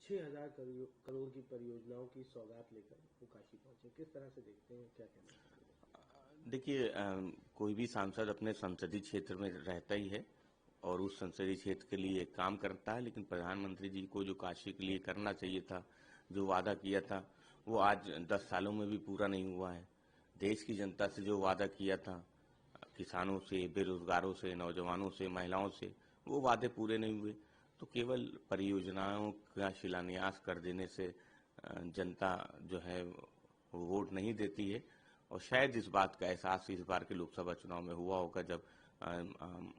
6,000 करोड़ की परियोजनाओं की सौगात लेकर वो काशी पहुंचे। किस तरह से देखते हैं, क्या कहना चाहिए? देखिए, कोई भी सांसद अपने संसदीय क्षेत्र में रहता ही है और उस संसदीय क्षेत्र के लिए काम करता है, लेकिन प्रधानमंत्री जी को जो काशी के लिए करना चाहिए था, जो वादा किया था, वो आज 10 सालों में भी पूरा नहीं हुआ है। देश की जनता से जो वादा किया था, किसानों से, बेरोजगारों से, नौजवानों से, महिलाओं से, वो वादे पूरे नहीं हुए। तो केवल परियोजनाओं का शिलान्यास कर देने से जनता जो है वो वोट नहीं देती है। और शायद इस बात का एहसास इस बार के लोकसभा चुनाव में हुआ होगा, जब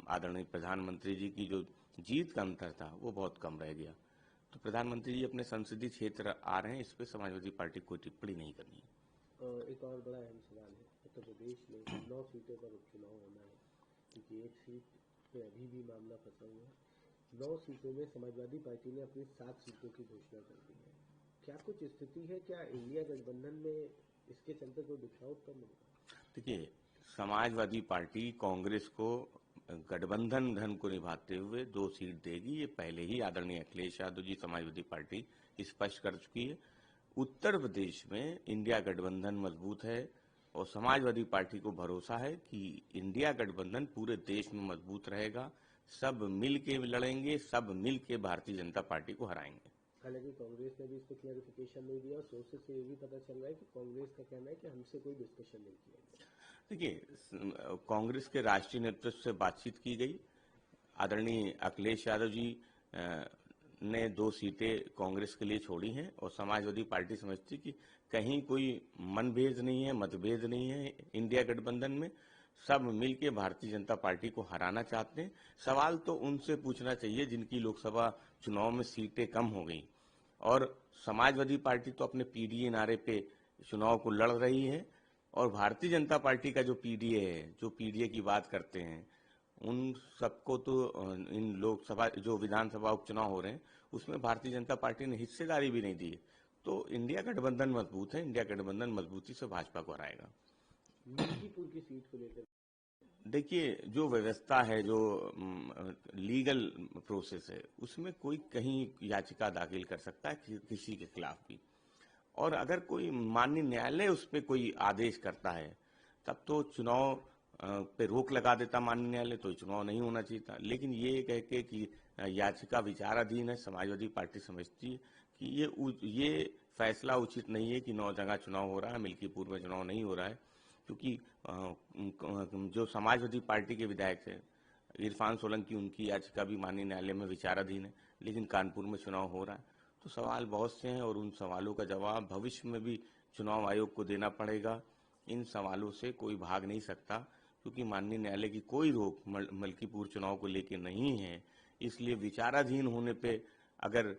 आदरणीय प्रधानमंत्री जी की जो जीत का अंतर था वो बहुत कम रह गया। तो प्रधानमंत्री जी अपने संसदीय क्षेत्र आ रहे हैं, इस पर समाजवादी पार्टी को टिप्पणी नहीं करनी है। एक और बड़ा अहम सवाल है, उत्तर प्रदेश में 9 सीटों पर उपचुनाव होना है, क्योंकि एक सीट पे अभी भी मामला फंसा हुआ है। 9 सीटों में समाजवादी पार्टी ने अपनी 7 सीटों की घोषणा कर दी है। क्या कुछ स्थिति है, क्या इंडिया गठबंधन में इसके चलते कोई बिखराव उत्पन्न होगा? देखिए, समाजवादी पार्टी कांग्रेस को गठबंधन धन को निभाते हुए 2 सीट देगी, ये पहले ही आदरणीय अखिलेश यादव जी समाजवादी पार्टी स्पष्ट कर चुकी है। उत्तर प्रदेश में इंडिया गठबंधन मजबूत है और समाजवादी पार्टी को भरोसा है कि इंडिया गठबंधन पूरे देश में मजबूत रहेगा। सब मिल के लड़ेंगे, सब मिल के भारतीय जनता पार्टी को हराएंगे। हालांकि कांग्रेस ने भी इस पर क्लैरिफिकेशन नहीं दिया और सोर्सेज से ये भी पता चल रहा है कि कांग्रेस का कहना है कि हमसे कोई डिस्कशन नहीं किया गया। देखिए, कांग्रेस के राष्ट्रीय नेतृत्व से बातचीत की गई। आदरणीय अखिलेश यादव जी ने 2 सीटें कांग्रेस के लिए छोड़ी हैं और समाजवादी पार्टी समझती कि कहीं कोई मनभेद नहीं है, मतभेद नहीं है इंडिया गठबंधन में। सब मिलकर भारतीय जनता पार्टी को हराना चाहते हैं। सवाल तो उनसे पूछना चाहिए जिनकी लोकसभा चुनाव में सीटें कम हो गई। और समाजवादी पार्टी तो अपने पीडीए नारे पे चुनाव को लड़ रही है और भारतीय जनता पार्टी का जो पीडीए है, जो पीडीए की बात करते हैं, उन सबको तो इन लोकसभा जो विधानसभा उपचुनाव हो रहे हैं उसमें भारतीय जनता पार्टी ने हिस्सेदारी भी नहीं दी है। तो इंडिया गठबंधन मजबूत है, इंडिया गठबंधन मजबूती से भाजपा को हराएगा। मिल्कीपुर की सीट को लेकर देखिए, जो व्यवस्था है, जो लीगल प्रोसेस है, उसमें कोई कहीं याचिका दाखिल कर सकता है किसी के खिलाफ भी। और अगर कोई माननीय न्यायालय उस पर कोई आदेश करता है तब तो चुनाव पे रोक लगा देता माननीय न्यायालय, तो चुनाव नहीं होना चाहिए था। लेकिन ये कह के कि याचिका विचाराधीन है, समाजवादी पार्टी समझती है कि ये फैसला उचित नहीं है कि 9 जगह चुनाव हो रहा है, मिल्कीपुर में चुनाव नहीं हो रहा है। क्योंकि जो समाजवादी पार्टी के विधायक थे इरफान सोलंकी, उनकी याचिका भी माननीय न्यायालय में विचाराधीन है, लेकिन कानपुर में चुनाव हो रहा है। तो सवाल बहुत से हैं और उन सवालों का जवाब भविष्य में भी चुनाव आयोग को देना पड़ेगा। इन सवालों से कोई भाग नहीं सकता, क्योंकि माननीय न्यायालय की कोई रोक मल्कीपुर चुनाव को लेकर नहीं है। इसलिए विचाराधीन होने पे अगर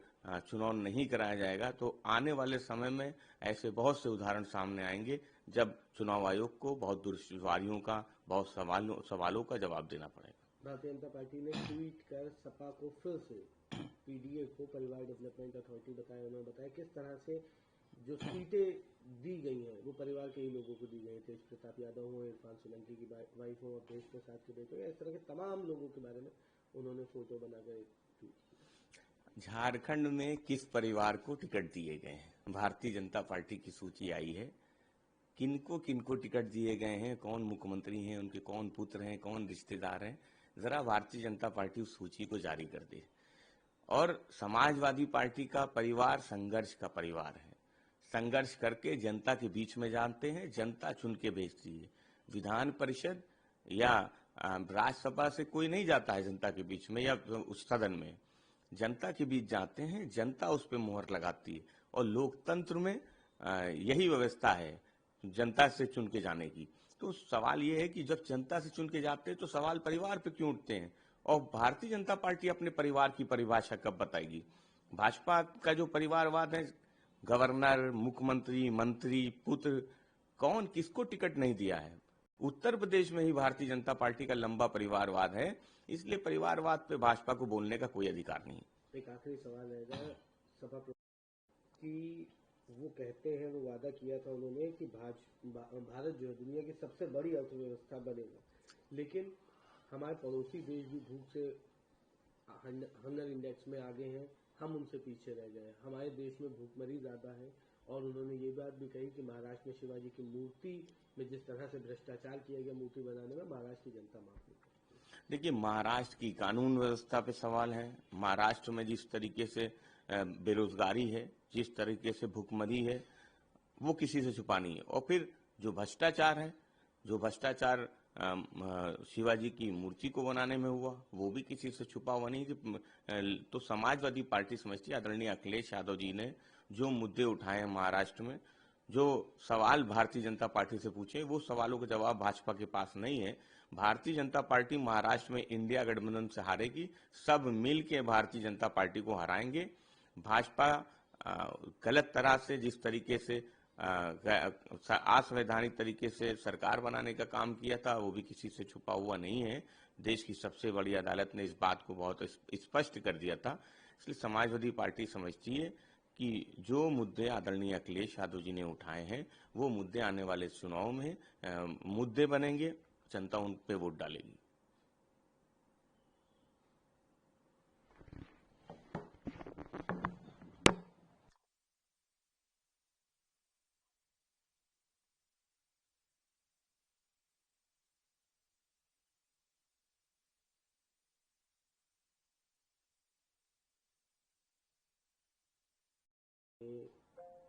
चुनाव नहीं कराया जाएगा तो आने वाले समय में ऐसे बहुत से उदाहरण सामने आएंगे जब चुनाव आयोग को बहुत दुश्वारियों का, बहुत सवालों का जवाब देना पड़ेगा। भारतीय जनता पार्टी ने ट्वीट कर सपा को फिर से पीडीए को परिवार डेवलपमेंट अथॉरिटी बताया। उन्होंने बताया किस तरह से जो सीटें दी गई हैं वो परिवार के ही लोगों को दी गई। तेज प्रताप यादव हो, इरफान सोलंकी की वाइफ हो, तेज प्रसाद के बेटे, इस तरह के तमाम लोगों के बारे में उन्होंने फोटो बनाकर एक ट्वीट किया। झारखंड में किस परिवार को टिकट दिए गए हैं? भारतीय जनता पार्टी की सूची आई है, किनको किनको टिकट दिए गए हैं, कौन मुख्यमंत्री हैं, उनके कौन पुत्र हैं, कौन रिश्तेदार हैं। जरा भारतीय जनता पार्टी उस सूची को जारी कर दे। और समाजवादी पार्टी का परिवार संघर्ष का परिवार है। संघर्ष करके जनता के बीच में जानते हैं, जनता चुन के भेजती है। विधान परिषद या राज्यसभा से कोई नहीं जाता है जनता के बीच में या उस सदन में, जनता के बीच जाते हैं, जनता उस पर मोहर लगाती है। और लोकतंत्र में यही व्यवस्था है, जनता से चुन के जाने की। तो सवाल ये है कि जब जनता से चुन के जाते हैं तो सवाल परिवार पे क्यों उठते हैं? और भारतीय जनता पार्टी अपने परिवार की परिभाषा कब बताएगी? भाजपा का जो परिवारवाद है, गवर्नर, मुख्यमंत्री, मंत्री, पुत्र, कौन किसको टिकट नहीं दिया है? उत्तर प्रदेश में ही भारतीय जनता पार्टी का लंबा परिवारवाद है, इसलिए परिवारवाद पे भाजपा को बोलने का कोई अधिकार नहीं। एक आखिरी सवाल रहेगा सभा की, वो कहते हैं, वो वादा किया था उन्होंने कि भारत जो है दुनिया की सबसे बड़ी अर्थव्यवस्था बनेगा, लेकिन हमारे पड़ोसी देश भी भूख से हंगर इंडेक्स में आगे हैं। हम उनसे पीछे रह गए, हमारे देश में भूखमरी ज़्यादा है। और उन्होंने ये बात भी कही कि महाराष्ट्र में शिवाजी की मूर्ति में जिस तरह से भ्रष्टाचार किया गया मूर्ति बनाने में, महाराष्ट्र की जनता माफ नहीं करती। देखिए, महाराष्ट्र की कानून व्यवस्था पे सवाल है। महाराष्ट्र में जिस तरीके से बेरोजगारी है, जिस तरीके से भूखमरी है, वो किसी से छुपा नहीं है। और फिर जो भ्रष्टाचार है, जो भ्रष्टाचार शिवाजी की मूर्ति को बनाने में हुआ, वो भी किसी से छुपा हुआ नहीं। कि तो समाजवादी पार्टी समझती है, आदरणीय अखिलेश यादव जी ने जो मुद्दे उठाए हैं महाराष्ट्र में, जो सवाल भारतीय जनता पार्टी से पूछे, वो सवालों के जवाब भाजपा के पास नहीं है। भारतीय जनता पार्टी महाराष्ट्र में इंडिया गठबंधन से हारेगी, सब मिल के भारतीय जनता पार्टी को हराएंगे। भाजपा गलत तरह से, जिस तरीके से असंवैधानिक तरीके से सरकार बनाने का काम किया था, वो भी किसी से छुपा हुआ नहीं है। देश की सबसे बड़ी अदालत ने इस बात को बहुत स्पष्ट कर दिया था। इसलिए समाजवादी पार्टी समझती है कि जो मुद्दे आदरणीय अखिलेश यादव जी ने उठाए हैं, वो मुद्दे आने वाले चुनाव में मुद्दे बनेंगे, जनता उन पे वोट डालेगी।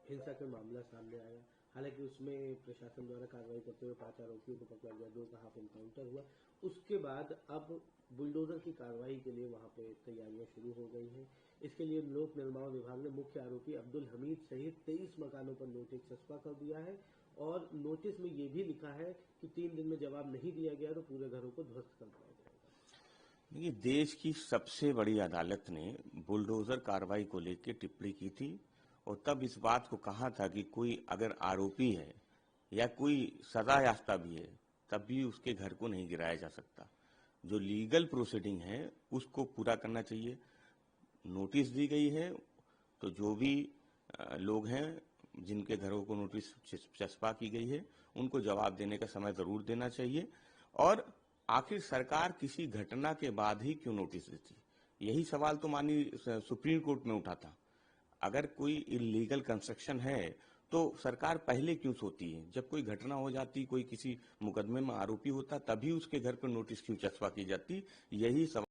हिंसा का मामला सामने आया, हालांकि उसमें प्रशासन द्वारा कार्रवाई करते हुए 5 आरोपियों को पकड़ा गया, 2 का हाफ एनकाउंटर हुआ। उसके बाद अब बुलडोजर की कार्रवाई के लिए वहां पे तैयारियां शुरू हो गई हैं। इसके लिए लोक निर्माण विभाग ने मुख्य आरोपी अब्दुल हमीद सहित 23 मकानों पर नोटिस चस्पा कर दिया है और नोटिस में ये भी लिखा है कि 3 दिन में जवाब नहीं दिया गया तो पूरे घरों को ध्वस्त कर दिया जाएगा। देखिए, देश की सबसे बड़ी अदालत ने बुलडोजर कार्रवाई को लेकर टिप्पणी की थी और तब इस बात को कहा था कि कोई अगर आरोपी है या कोई सजा याफ्ता भी है, तब भी उसके घर को नहीं गिराया जा सकता। जो लीगल प्रोसीडिंग है उसको पूरा करना चाहिए। नोटिस दी गई है तो जो भी लोग हैं जिनके घरों को नोटिस चस्पा की गई है, उनको जवाब देने का समय जरूर देना चाहिए। और आखिर सरकार किसी घटना के बाद ही क्यों नोटिस देती? यही सवाल तो माननीय सुप्रीम कोर्ट में उठा था। अगर कोई इलीगल कंस्ट्रक्शन है तो सरकार पहले क्यों सोती है? जब कोई घटना हो जाती, कोई किसी मुकदमे में आरोपी होता, तभी उसके घर पर नोटिस क्यों चस्पा की जाती? यही सवाल